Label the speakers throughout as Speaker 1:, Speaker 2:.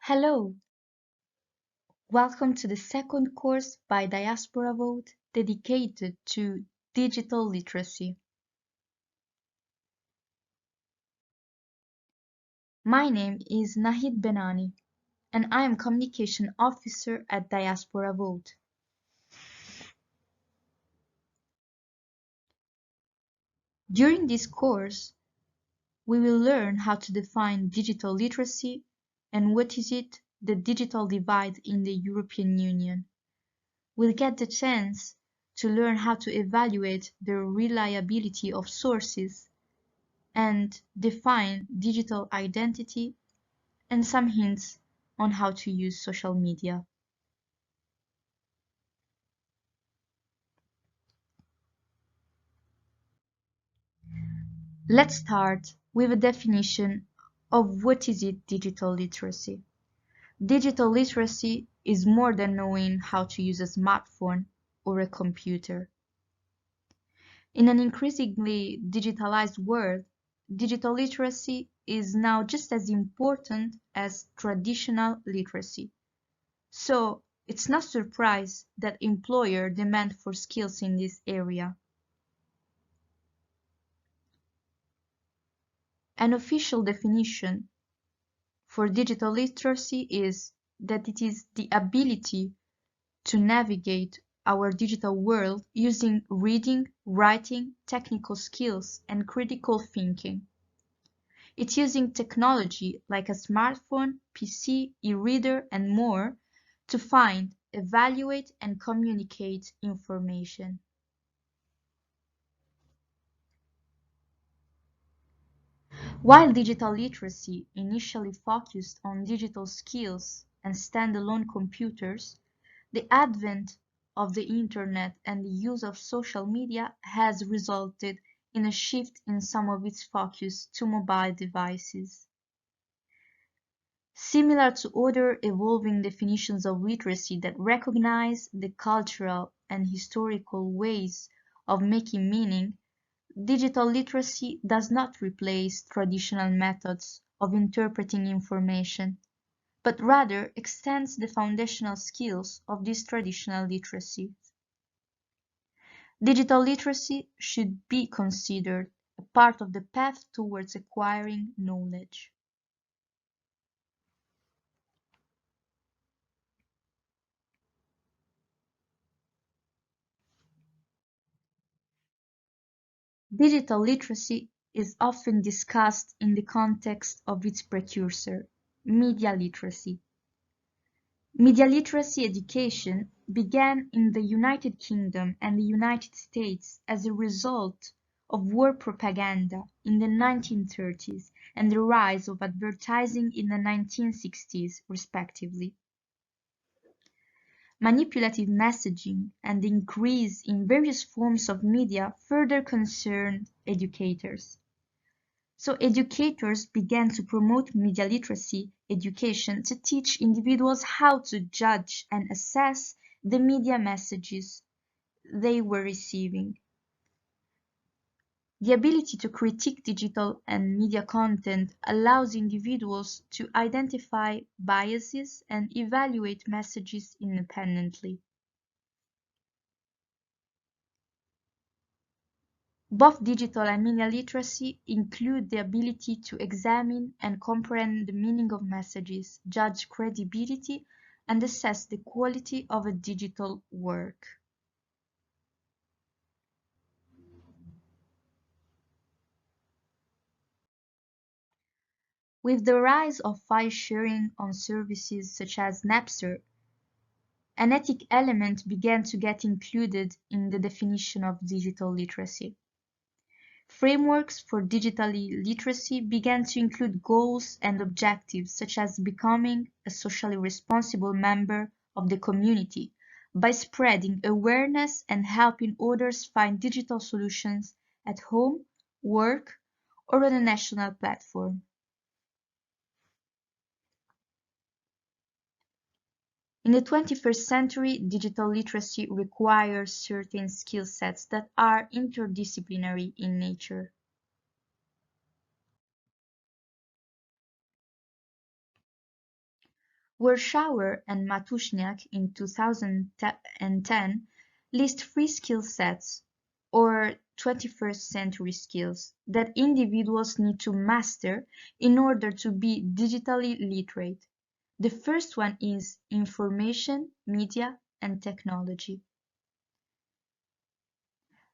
Speaker 1: Hello, welcome to the second course by Diaspora Vote dedicated to digital literacy. My name is Nahid Benani and I am Communication Officer at Diaspora Vote. During this course, we will learn how to define digital literacy and what is it, the digital divide in the European Union. We'll get the chance to learn how to evaluate the reliability of sources and define digital identity and some hints on how to use social media. Let's start with a definition of what is it digital literacy. Digital literacy is more than knowing how to use a smartphone or a computer. In an increasingly digitalized world, digital literacy is now just as important as traditional literacy. So it's no surprise that employers demand for skills in this area. An official definition for digital literacy is that it is the ability to navigate our digital world using reading, writing, technical skills, and critical thinking. It's using technology like a smartphone, PC, e-reader, and more to find, evaluate, and communicate information. While digital literacy initially focused on digital skills and standalone computers, the advent of the internet and the use of social media has resulted in a shift in some of its focus to mobile devices. Similar to other evolving definitions of literacy that recognize the cultural and historical ways of making meaning, digital literacy does not replace traditional methods of interpreting information, but rather extends the foundational skills of these traditional literacies. Digital literacy should be considered a part of the path towards acquiring knowledge. Digital literacy is often discussed in the context of its precursor, media literacy. Media literacy education began in the United Kingdom and the United States as a result of war propaganda in the 1930s and the rise of advertising in the 1960s, respectively. Manipulative messaging and the increase in various forms of media further concerned educators. So educators began to promote media literacy education to teach individuals how to judge and assess the media messages they were receiving. The ability to critique digital and media content allows individuals to identify biases and evaluate messages independently. Both digital and media literacy include the ability to examine and comprehend the meaning of messages, judge credibility, and assess the quality of a digital work. With the rise of file sharing on services such as Napster, an ethic element began to get included in the definition of digital literacy. Frameworks for digital literacy began to include goals and objectives such as becoming a socially responsible member of the community by spreading awareness and helping others find digital solutions at home, work, or on a national platform. In the 21st century, digital literacy requires certain skill sets that are interdisciplinary in nature. Warshauer and Matushniak in 2010 list three skill sets, or 21st century skills, that individuals need to master in order to be digitally literate. The first one is information, media, and technology.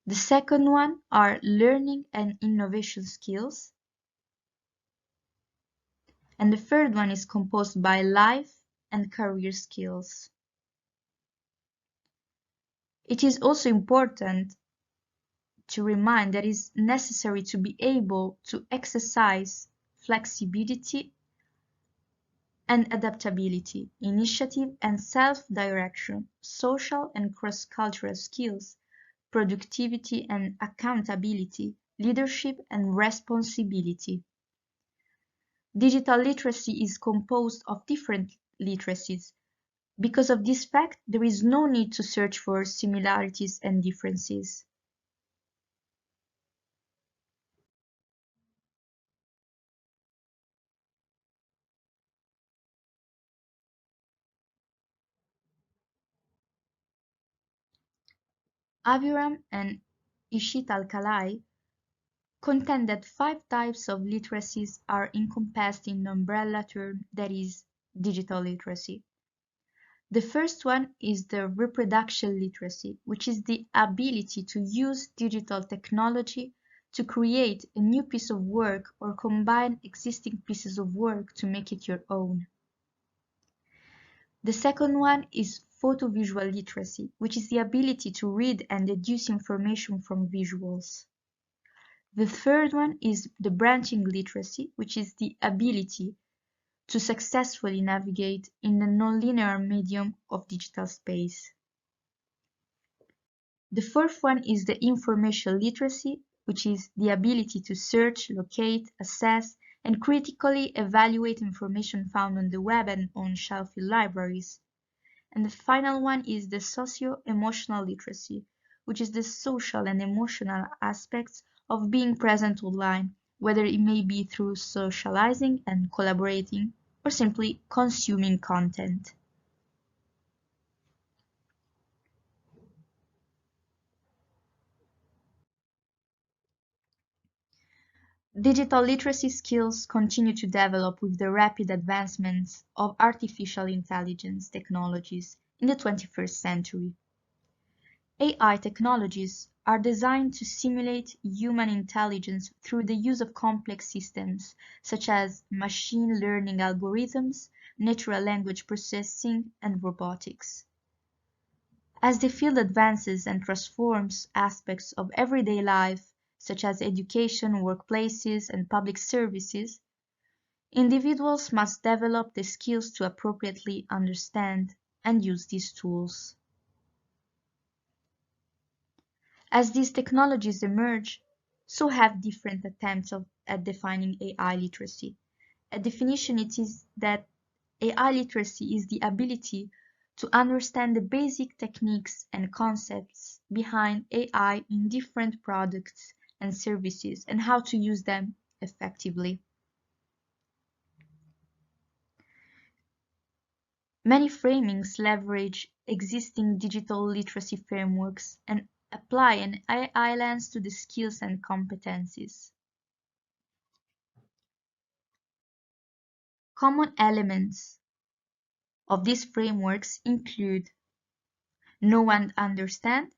Speaker 1: The second one are learning and innovation skills. And the third one is composed by life and career skills. It is also important to remind that it is necessary to be able to exercise flexibility and adaptability, initiative and self-direction, social and cross-cultural skills, productivity and accountability, leadership and responsibility. Digital literacy is composed of different literacies. Because of this fact, there is no need to search for similarities and differences. Aviram and Ishit Kalai contend that five types of literacies are encompassed in an umbrella term that is digital literacy. The first one is the reproduction literacy, which is the ability to use digital technology to create a new piece of work or combine existing pieces of work to make it your own. The second one is photovisual literacy, which is the ability to read and deduce information from visuals. The third one is the branching literacy, which is the ability to successfully navigate in the nonlinear medium of digital space. The fourth one is the information literacy, which is the ability to search, locate, assess, and critically evaluate information found on the web and on shelf libraries. And the final one is the socio-emotional literacy, which is the social and emotional aspects of being present online, whether it may be through socializing and collaborating, or simply consuming content. Digital literacy skills continue to develop with the rapid advancements of artificial intelligence technologies in the 21st century. AI technologies are designed to simulate human intelligence through the use of complex systems such as machine learning algorithms, natural language processing, and robotics. As the field advances and transforms aspects of everyday life, such as education, workplaces, and public services, individuals must develop the skills to appropriately understand and use these tools. As these technologies emerge, so have different attempts at defining AI literacy. A definition it is that AI literacy is the ability to understand the basic techniques and concepts behind AI in different products and services and how to use them effectively. Many framings leverage existing digital literacy frameworks and apply an AI lens to the skills and competencies. Common elements of these frameworks include know and understand,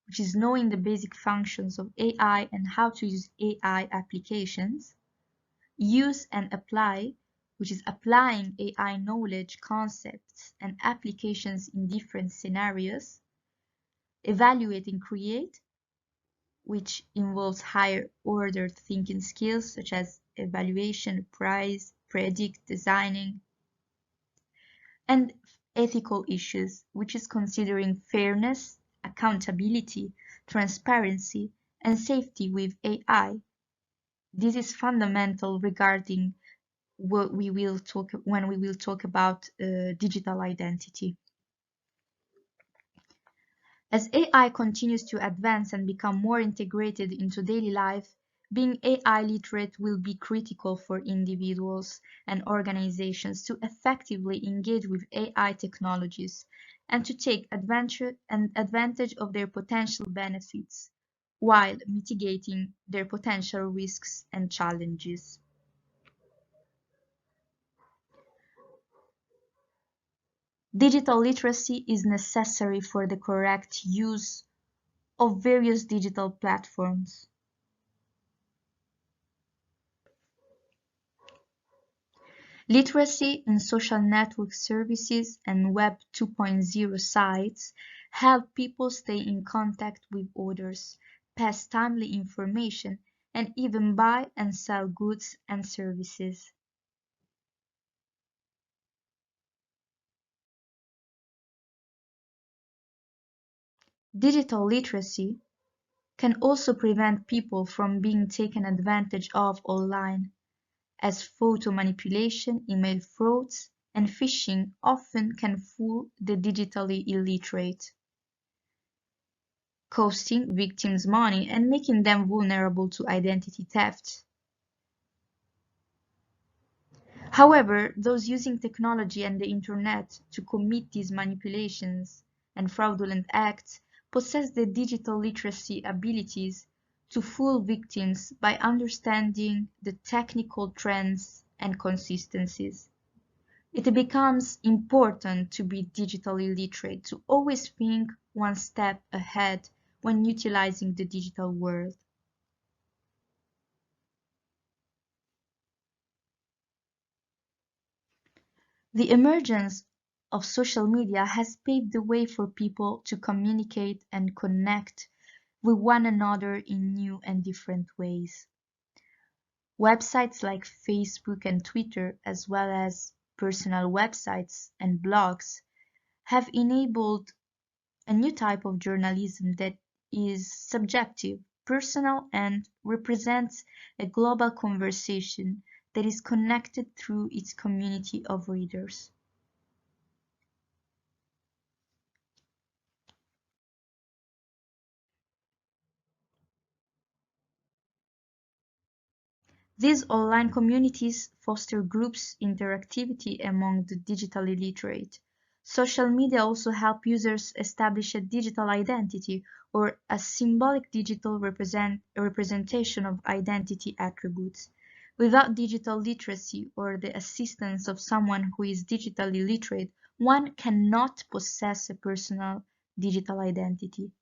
Speaker 1: which is knowing the basic functions of AI and how to use AI applications. Use and apply, which is applying AI knowledge, concepts, and applications in different scenarios. Evaluate and create, which involves higher order thinking skills such as evaluation, price, predict, designing. And ethical issues, which is considering fairness, accountability, transparency, and safety with AI. This is fundamental regarding what we will talk when we will talk about digital identity. As AI continues to advance and become more integrated into daily life, Being AI literate will be critical for individuals and organizations to effectively engage with AI technologies and to take advantage of their potential benefits while mitigating their potential risks and challenges. Digital literacy is necessary for the correct use of various digital platforms. Literacy in social network services and Web 2.0 sites help people stay in contact with others, pass timely information, and even buy and sell goods and services. Digital literacy can also prevent people from being taken advantage of online, as photo manipulation, email frauds, and phishing often can fool the digitally illiterate, costing victims money and making them vulnerable to identity theft. However, those using technology and the internet to commit these manipulations and fraudulent acts possess the digital literacy abilities to fool victims by understanding the technical trends and consistencies. It becomes important to be digitally literate, to always think one step ahead when utilizing the digital world. The emergence of social media has paved the way for people to communicate and connect with one another in new and different ways. Websites like Facebook and Twitter, as well as personal websites and blogs, have enabled a new type of journalism that is subjective, personal, and represents a global conversation that is connected through its community of readers. These online communities foster groups interactivity among the digitally literate. Social media also help users establish a digital identity or a symbolic digital representation of identity attributes. Without digital literacy or the assistance of someone who is digitally literate, one cannot possess a personal digital identity.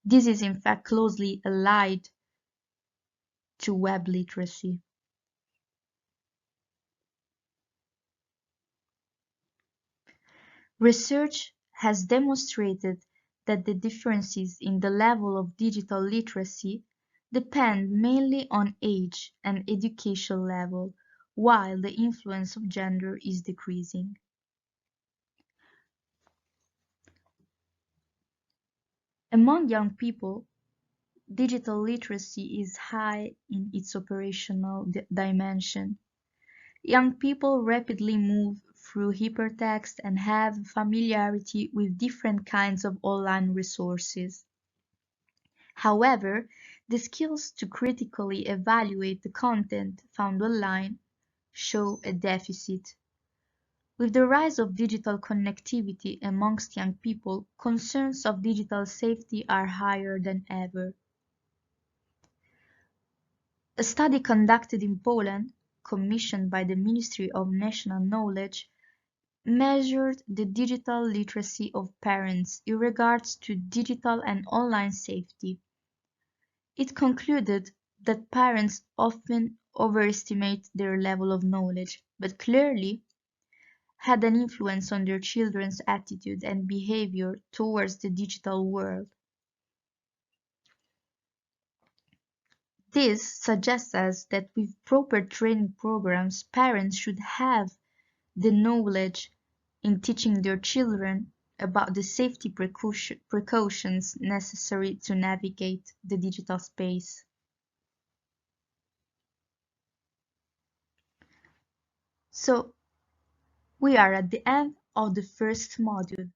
Speaker 1: This is in fact closely allied to web literacy. Research has demonstrated that the differences in the level of digital literacy depend mainly on age and education level, while the influence of gender is decreasing. Among young people, digital literacy is high in its operational dimension. Young people rapidly move through hypertext and have familiarity with different kinds of online resources. However, the skills to critically evaluate the content found online show a deficit. With the rise of digital connectivity amongst young people, concerns of digital safety are higher than ever. A study conducted in Poland, commissioned by the Ministry of National Knowledge, measured the digital literacy of parents in regards to digital and online safety. It concluded that parents often overestimate their level of knowledge, but clearly had an influence on their children's attitude and behavior towards the digital world. This suggests us that with proper training programs, parents should have the knowledge in teaching their children about the safety precautions necessary to navigate the digital space. So, we are at the end of the first module.